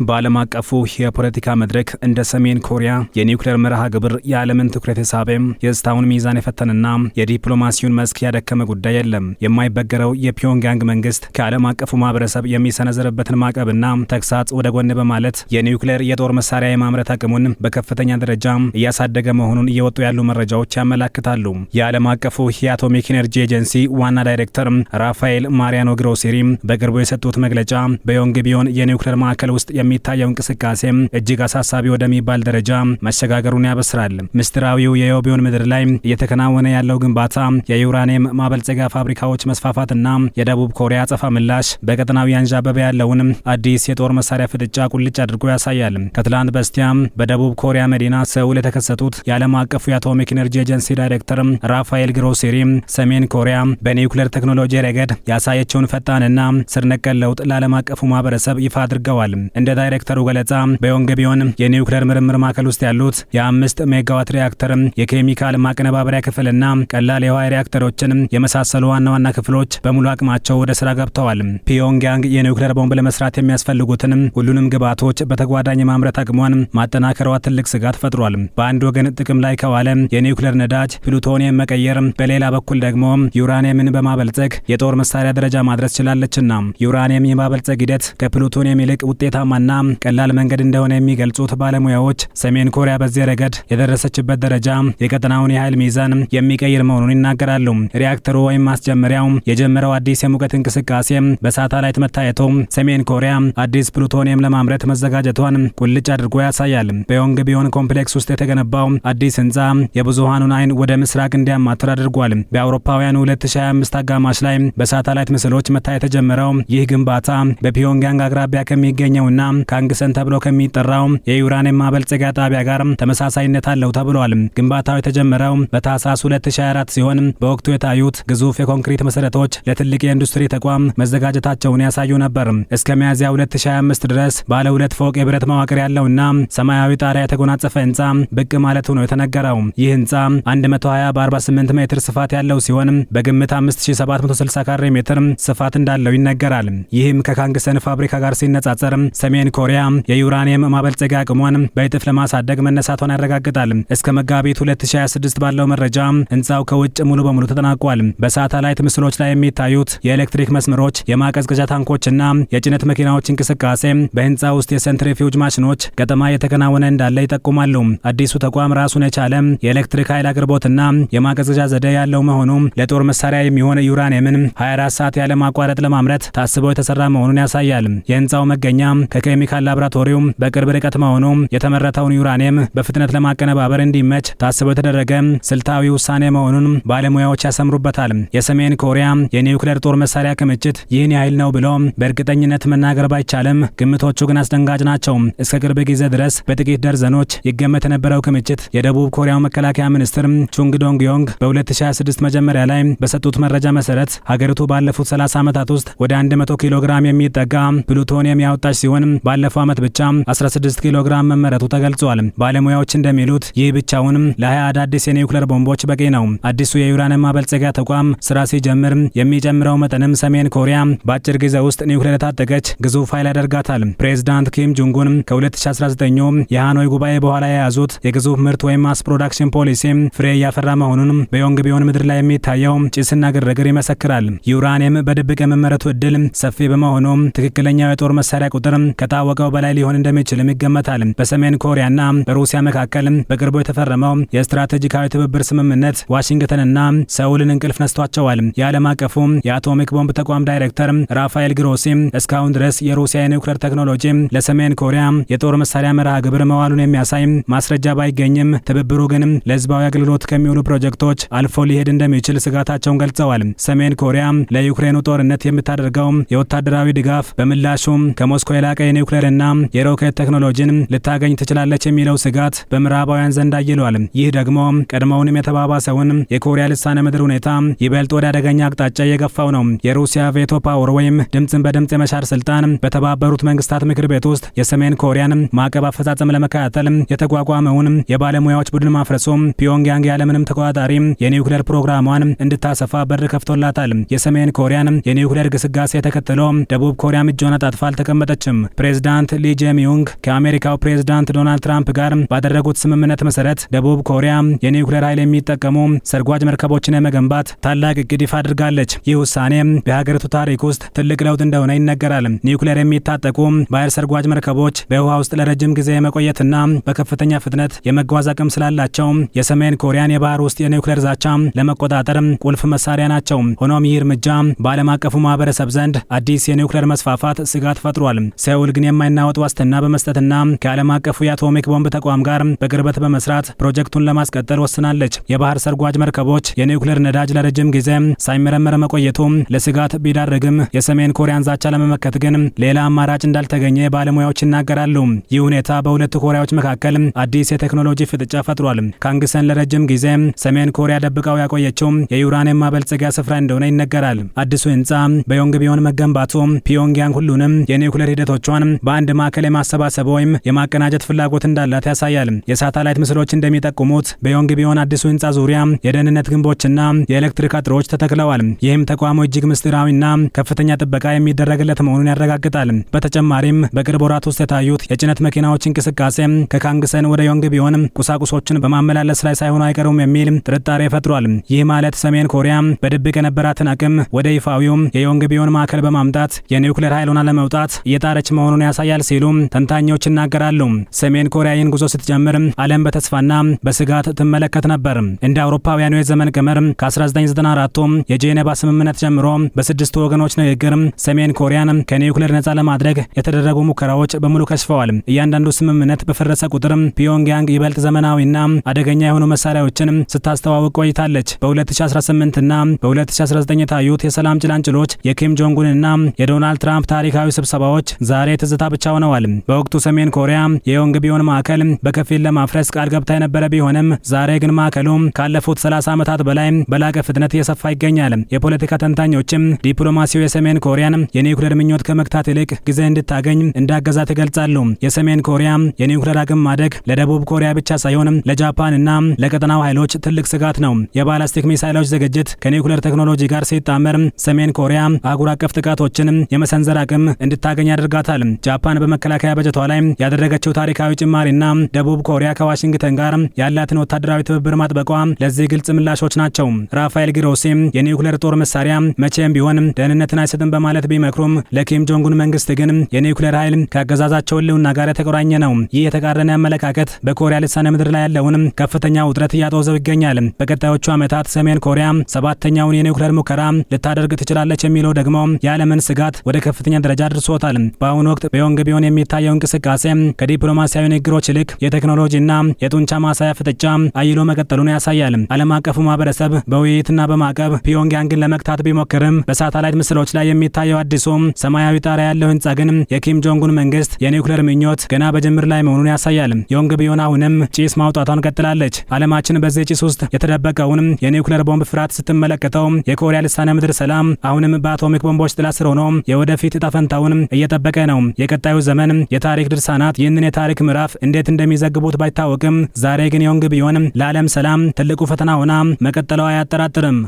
በዓለም አቀፉ የፖለቲካ መድረክ እንደ ሰሜን ኮሪያ የኒውክሌር መርሃ ግብር የዓለምን ትኩረት የሳበ የስታውን ሚዛን የፈተነና የዲፕሎማሲውን መስክ ያደከመ ጉዳይ የለም። የማይበገረው የፒዮንግያንግ መንግስት ከዓለም አቀፉ ማህበረሰብ የሚሰነዘርበትን ማዕቀብና ተግሳጽ ወደ ጎን በማለት የኒውክሌር የጦር መሳሪያ የማምረት አቅሙን በከፍተኛ ደረጃ እያሳደገ መሆኑን እየወጡ ያሉ መረጃዎች ያመላክታሉ። የዓለም አቀፉ የአቶሚክ ኤነርጂ ኤጀንሲ ዋና ዳይሬክተር ራፋኤል ማሪያኖ ግሮሴሪ በቅርቡ የሰጡት መግለጫ በዮንግቢዮን የኒውክሌር ማዕከል ውስጥ የሚታየው እንቅስቃሴ እጅግ አሳሳቢ ወደሚባል ደረጃ መሸጋገሩን ያበስራል። ምስጢራዊው የዮቢዮን ምድር ላይ እየተከናወነ ያለው ግንባታ የዩራኒየም ማበልጸጊያ ፋብሪካዎች መስፋፋትና የደቡብ ኮሪያ አጸፋ ምላሽ በቀጠናው ያንዣበበ ያለውን አዲስ የጦር መሳሪያ ፍጥጫ ቁልጭ አድርጎ ያሳያል። ከትላንት በስቲያ በደቡብ ኮሪያ መዲና ሰውል የተከሰቱት የዓለም አቀፉ የአቶሚክ ኤነርጂ ኤጀንሲ ዳይሬክተር ራፋኤል ግሮሴሪ ሰሜን ኮሪያ በኒውክሌር ቴክኖሎጂ ረገድ ያሳየችውን ፈጣንና ስር ነቀል ለውጥ ለዓለም አቀፉ ማህበረሰብ ይፋ አድርገዋል። እንደ ዳይሬክተሩ ገለጻ በዮንግቢዮን የኒውክሌር ምርምር ማዕከል ውስጥ ያሉት የ5 ሜጋዋት ሪአክተር፣ የኬሚካል ማቀነባበሪያ ክፍልና ቀላል የውሃ ሪአክተሮችን የመሳሰሉ ዋና ዋና ክፍሎች በሙሉ አቅማቸው ወደ ስራ ገብተዋል። ፒዮንግያንግ የኒውክሌር ቦምብ ለመስራት የሚያስፈልጉትን ሁሉንም ግብዓቶች በተጓዳኝ ማምረት አቅሟን ማጠናከሯ ትልቅ ስጋት ፈጥሯል። በአንድ ወገን ጥቅም ላይ ከዋለ የኒውክሌር ነዳጅ ፕሉቶኒየም መቀየር፣ በሌላ በኩል ደግሞ ዩራኒየምን በማበልጸግ የጦር መሳሪያ ደረጃ ማድረስ ችላለችና ዩራኒየም የማበልጸግ ሂደት ከፕሉቶኒየም ይልቅ ውጤታማና ቀላል መንገድ እንደሆነ የሚገልጹት ባለሙያዎች ሰሜን ኮሪያ በዚህ ረገድ የደረሰችበት ደረጃ የቀጠናውን የኃይል ሚዛን የሚቀይር መሆኑን ይናገራሉ። ሪአክተሩ ወይም ማስጀመሪያው የጀመረው አዲስ የሙቀት እንቅስቃሴ በሳተላይት መታየቱ ሰሜን ኮሪያ አዲስ ፕሉቶኒየም ለማምረት መዘጋጀቷን ቁልጭ አድርጎ ያሳያል። በዮንግቢዮን ኮምፕሌክስ ውስጥ የተገነባው አዲስ ህንፃ የብዙሃኑን አይን ወደ ምስራቅ እንዲያማትር አድርጓል። በአውሮፓውያኑ 2025 አጋማሽ ላይ በሳተላይት ምስሎች መታየት የጀመረው ይህ ግንባታ በፒዮንግያንግ አቅራቢያ ከሚገኘውና ካንግሰን ተብሎ ከሚጠራው የዩራኒየም ማበልጸጊያ ጣቢያ ጋር ተመሳሳይነት አለው ተብሏል። ግንባታው የተጀመረው በታህሳስ 2024 ሲሆን በወቅቱ የታዩት ግዙፍ የኮንክሪት መሰረቶች ለትልቅ የኢንዱስትሪ ተቋም መዘጋጀታቸውን ያሳዩ ነበር። እስከ ሚያዝያ 2025 ድረስ ባለ 2 ፎቅ የብረት መዋቅር ያለውና ሰማያዊ ጣሪያ የተጎናጸፈ ህንፃ ብቅ ማለቱ ነው የተነገረው። ይህ ህንፃ 120 በ48 ሜትር ስፋት ያለው ሲሆን በግምት 5760 ካሬ ሜትር ስፋት እንዳለው ይነገራል። ይህም ከካንግሰን ፋብሪካ ጋር ሲነጻጸር ሰሜን ኮሪያ የዩራኒየም ማበልጸጊያ አቅሟን በእጥፍ ለማሳደግ መነሳቷን ያረጋግጣል። እስከ መጋቢት 2026 ባለው መረጃ ህንፃው ከውጭ ሙሉ በሙሉ ተጠናቋል። በሳተላይት ምስሎች ላይ የሚታዩት የኤሌክትሪክ መስመሮች፣ የማቀዝቀዣ ታንኮችና የጭነት መኪናዎች እንቅስቃሴ በህንፃ ውስጥ የሴንትሪፊውጅ ማሽኖች ገጠማ የተከናወነ እንዳለ ይጠቁማሉ። አዲሱ ተቋም ራሱን የቻለ የኤሌክትሪክ ኃይል አቅርቦትና የማቀዝቀዣ ዘዴ ያለው መሆኑ ለጦር መሳሪያ የሚሆን ዩራኒየምን 24 ሰዓት ያለ ማቋረጥ ለማምረት ታስበው የተሰራ መሆኑን ያሳያል። የህንፃው መገኛ ከኬሚካል ላቦራቶሪው በቅርብ ርቀት መሆኑ የተመረተውን ዩራኒየም በፍጥነት ለማቀነባበር እንዲመች ታስበው የተደረገ ስልታዊ ውሳኔ መሆኑን ባለሙያዎች ያሰምሩበታል። የሰሜን ኮሪያ የኒውክሌር ጦር መሳሪያ ክምችት ይህን ያህል ነው ብሎ በእርግጠኝነት መናገር ባይቻልም ግምቶቹ ግን አስደንጋጭ ናቸው። እስከ ቅርብ ጊዜ ድረስ በጥቂት ደርዘኖች ይገመት የነበረው ክምችት የደቡብ ኮሪያው መከላከያ ሚኒስትር ቹንግ ዶንግዮንግ በ2026 መጀመሪያ ላይ በሰጡት መረጃ መሰረት ሀገሪቱ ባለፉት 30 ዓመታት ውስጥ ወደ 100 ኪሎ ግራም የሚጠጋ ፕሉቶኒየም ያወጣች ሲሆን ባለፈው ዓመት ብቻ 16 ኪሎ ግራም መመረቱ ተገልጿል። ባለሙያዎች እንደሚሉት ይህ ብቻውን ለ20 አዳዲስ የኒውክሌር ቦምቦች በቂ ነው። አዲሱ የዩራኒየም ማበልጸጊያ ተቋም ስራ ሲጀምር የሚጨምረው መጠንም ሰሜን ኮሪያ በአጭር ጊዜ ውስጥ ኒውክሌር የታጠቀች ግዙፍ ኃይል ያደርጋታል። ፕሬዝዳንት ኪም ጆንጉን ከ2019 የሃኖይ ጉባኤ በኋላ የያዙት የግዙፍ ምርት ወይም ማስ ፕሮዳክሽን ፖሊሲ ፍሬ እያፈራ መሆኑን በዮንግቢዮን ምድር ላይ የሚታየው ጭስና ግርግር ይመሰክራል። ዩራኒየም በድብቅ የመመረቱ እድል ሰፊ በመሆኑ ትክክለኛው የጦር መሳሪያ ቁጥር ከታወቀው በላይ ሊሆን እንደሚችልም ይገመታል። በሰሜን ኮሪያና በሩሲያ መካከል በቅርቡ የተፈረመው የስትራቴጂካዊ ትብብር ስምምነት ዋሽንግተንና ሰውልን እንቅልፍ ነስቷቸዋል። የዓለም አቀፉ የአቶሚክ ቦምብ ተቋም ዳይሬክተር ራፋኤል ግሮሲ እስካሁን ድረስ የሩሲያ የኒውክሌር ቴክኖሎጂ ለሰሜን ኮሪያ የጦር መሳሪያ መርሃ ግብር መዋሉን የሚያሳይ ማስረጃ ባይገኝም ትብብሩ ግን ለህዝባዊ አገልግሎት ከሚውሉ ፕሮጀክቶች አልፎ ሊሄድ እንደሚችል ስጋታቸውን ገልጸዋል። ሰሜን ኮሪያ ለዩክሬኑ ጦርነት የምታደርገው የወታደራዊ ድጋፍ በምላሹ ከሞስኮ የላቀ የኒውክሌርና የሮኬት ቴክኖሎጂን ልታገኝ ትችላለች የሚለው ስጋት በምዕራባውያን ዘንድ አይሏል። ይህ ደግሞ ቀድሞውንም የተባባሰውን የኮሪያ ልሳነ ምድር ሁኔታ ይበልጥ ወደ አደገኛ አቅጣጫ እየገፋው ነው። የሩሲያ ቬቶ ፓወር ወይም ድምፅን በድምፅ የመሻር ስልጣን በተባበሩት መንግስታት ምክር ቤት ውስጥ የሰሜን ኮሪያን ማዕቀብ አፈጻጸም ለመከታተል የተቋቋመውን የባለሙያዎች ቡድን ማፍረሱ ፒዮንግያንግ ያለምንም ተቆጣጣሪ የኒውክሌር ፕሮግራሟን እንድታሰፋ በር ከፍቶላታል። የሰሜን ኮሪያን የኒውክሌር ግስጋሴ ተከትሎ ደቡብ ኮሪያ እጇን አጣጥፋ አልተቀመጠችም። ፕሬዝዳንት ሊ ጄሚዩንግ ከአሜሪካው ፕሬዝዳንት ዶናልድ ትራምፕ ጋር ባደረጉት ስምምነት መሰረት ደቡብ ኮሪያ የኒውክሌር ኃይል የሚጠቀሙ ሰርጓጅ መርከቦችን የመገንባት ታላቅ እቅድ ይፋ አድርጋለች። ይህ ውሳኔ በሀገሪቱ ታሪክ ውስጥ ትልቅ ለውጥ እንደሆነ ይነገራል። ኒውክሌር የሚታጠቁ ባህር ሰርጓጅ መርከቦች በውሃ ውስጥ ለረጅም ጊዜ የመቆየትና በከፍተኛ ፍጥነት የመጓዝ አቅም ስላላቸው የሰሜን ኮሪያን የባህር ውስጥ የኒውክሌር ዛቻ ለመቆጣጠር ቁልፍ መሳሪያ ናቸው። ሆኖም ይህ እርምጃ በዓለም አቀፉ ማህበረሰብ ዘንድ አዲስ የኒውክሌር መስፋፋት ስጋት ፈጥሯል። ሴኡል ግን የማይናወጥ ዋስትና በመስጠትና ከዓለም አቀፉ የአቶሚክ ቦምብ ተቋም ጋር በቅርበት በመስራት ፕሮጀክቱን ለማስቀጠል ወስናለች። የባህር ሰርጓጅ መርከቦች የኒውክሌር ነዳጅ ለረጅም ጊዜ ሳይመረመር መቆየቱ ለስጋት ቢዳረግም የሰሜን ኮሪያን ዛቻ ለመመከት ግን ሌላ አማራጭ እንዳልተገኘ ባለሙያዎች ይናገራሉ። ይህ ሁኔታ በሁለቱ ኮሪያዎች መካከል አዲስ የቴክኖሎጂ ፍጥጫ ፈጥሯል። ካንግሰን ለረጅም ጊዜ ሰሜን ኮሪያ ደብቀው ያቆየችው የዩራኒየም ማበልጸጊያ ስፍራ እንደሆነ ይነገራል። አዲሱ ህንጻ በዮንግቢዮን መገንባቱ ፒዮንግያንግ ሁሉንም የኒውክሌር ሂደቶቿን በአንድ ማዕከል የማሰባሰብ ወይም የማቀናጀት ፍላጎት እንዳላት ያሳያል። የሳተላይት ምስሎች እንደሚጠቁሙት በዮንግቢዮን አዲሱ ህንጻ ዙሪያ የደህንነት ግንቦችና የኤሌክትሪክ አጥሮች ተተክለዋል። ይህም ተቋሙ እጅግ ምስጢራዊና ከፍተኛ ጥበቃ የሚደረግለት መሆኑን ያረጋግጣል። በተጨማሪም በቅርብ ወራት ውስጥ የታዩት የጭነት መኪናዎች እንቅስቃሴ ከካንግሰን ወደ ዮንግቢዮን ቁሳቁሶችን በማመላለስ ላይ ሳይሆኑ አይቀሩም የሚል ጥርጣሬ ፈጥሯል። ይህ ማለት ሰሜን ኮሪያ በድብቅ የነበራትን አቅም ወደ ይፋዊው የዮንግቢዮን ማዕከል በማምጣት የኒውክሌር ኃይሉን ለመውጣት እየጣረች መሆኑን ያሳያል ሲሉ ተንታኞች ይናገራሉ። ሰሜን ኮሪያ ይህን ጉዞ ስትጀምር ዓለም በተስፋና በስጋት ትመለከት ነበር። እንደ አውሮፓውያኑ የዘመን ቀመር ከ1994 የጄኔቫ ስምምነት ጀምሮ በስድስቱ ወገኖች ንግግር ሰሜን ኮሪያን ከኒውክሌር ነጻ ለማድረግ የተደረጉ ሙከራዎች በሙሉ ከሽፈዋል። እያንዳንዱ ስምምነት በፈረሰ ቁጥር ፒዮንግያንግ ይበልጥ ዘመናዊና አደገኛ የሆኑ መሳሪያዎችን ስታስተዋውቅ ቆይታለች። በ2018 እና በ2019 የታዩት የሰላም ጭላንጭሎች የኪም ጆንጉንና የዶናልድ ትራምፕ ታሪካዊ ስብሰባዎች ዛሬ ትዝታ ብቻ ሆነዋል። በወቅቱ ሰሜን ኮሪያ የዮንግቢዮን ማዕከል በከፊል ለማፍረስ ቃል ገብታ የነበረ ቢሆንም ዛሬ ግን ማዕከሉ ካለፉት 30 ዓመታት በላይ በላቀ ፍጥነት እየሰፋ ይገኛል። የፖለቲካ ተንታኞችም ዲፕሎማሲው የሰሜን ኮሪያን የኒውክሌር ምኞት ከመክታት ይልቅ ጊዜ እንድታገኝ እንዳገዛት ይገልጻሉ። የሰሜን ኮሪያ የኒውክሌር አቅም ማደግ ለደቡብ ኮሪያ ብቻ ሳይሆን ለጃፓንና ለቀጠናው ኃይሎች ትልቅ ስጋት ነው። የባላስቲክ ሚሳይሎች ዝግጅት ከኒውክሌር ቴክኖሎጂ ጋር ሲጣመር ሰሜን ኮሪያ አህጉር አቀፍ ጥቃቶችን የመሰንዘር አቅም እንድታገኝ ያደርጋታል። ጃፓን በመከላከያ በጀቷ ላይ ያደረገችው ታሪካዊ ጭማሪና ደቡብ ኮሪያ ከዋሽንግተን ጋር ያላትን ወታደራዊ ትብብር ማጥበቋ ለዚህ ግልጽ ምላሾች ናቸው። ራፋኤል ግሮሲ የኒውክሌር ጦር መሳሪያ መቼም ቢሆን ደህንነትን አይሰጥም በማለት ቢመክሩም ለኪም ጆንጉን መንግስት ግን የኒውክሌር ኃይል ከአገዛዛቸው ህልውና ጋር የተቆራኘ ነው። ይህ የተቃረነ አመለካከት በኮሪያ ልሳነ ምድር ላይ ያለውን ከፍተኛ ውጥረት እያጦዘው ይገኛል። በቀጣዮቹ ዓመታት ሰሜን ኮሪያ ሰባተኛውን የኒውክሌር ሙከራ ልታደርግ ትችላለች የሚለው ደግሞ የዓለምን ስጋት ወደ ከፍተኛ ደረጃ አድርሶታል። በአሁኑ ወቅት በዮንግቢዮን የሚታየው እንቅስቃሴ ከዲፕሎማሲያዊ ንግግሮች ይልቅ የቴክኖሎጂና የጡንቻ ማሳያ ፍጥጫ አይሎ መቀጠሉን ያሳያል። ዓለም አቀፉ ማህበረሰብ በውይይትና በማዕቀብ ፒዮንግያንግን ለመክታት ቢሞክርም በሳተላይት ምስሎች ላይ የሚታየው አዲሱ ሰማያዊ ጣሪያ ያለው ህንጻ ግን የኪም ጆንጉን መንግስት የኒውክሌር ምኞት ገና በጅምር ላይ መሆኑን ያሳያል። ዮንግቢዮን አሁንም ጭስ ማውጣቷን ቀጥላለች። ዓለማችን በዚህ ጭስ ውስጥ የተደበቀውን የኒውክሌር ቦምብ ፍርሃት ስትመለከተው የኮሪያ ልሳነ ምድር ሰላም አሁንም በአቶሚክ ቦምቦች ጥላ ስር ሆኖ የወደፊት ዕጣ ፈንታውን እየጠበቀ ነው። የቀጣዩ ዘመን የታሪክ ድርሳናት ይህንን የታሪክ ምዕራፍ እንዴት እንደሚዘግቡት ባይታወቅም ዛሬ ግን ዮንግቢዮን ለዓለም ሰላም ትልቁ ፈተና ሆና መቀጠሏ አያጠራጥርም።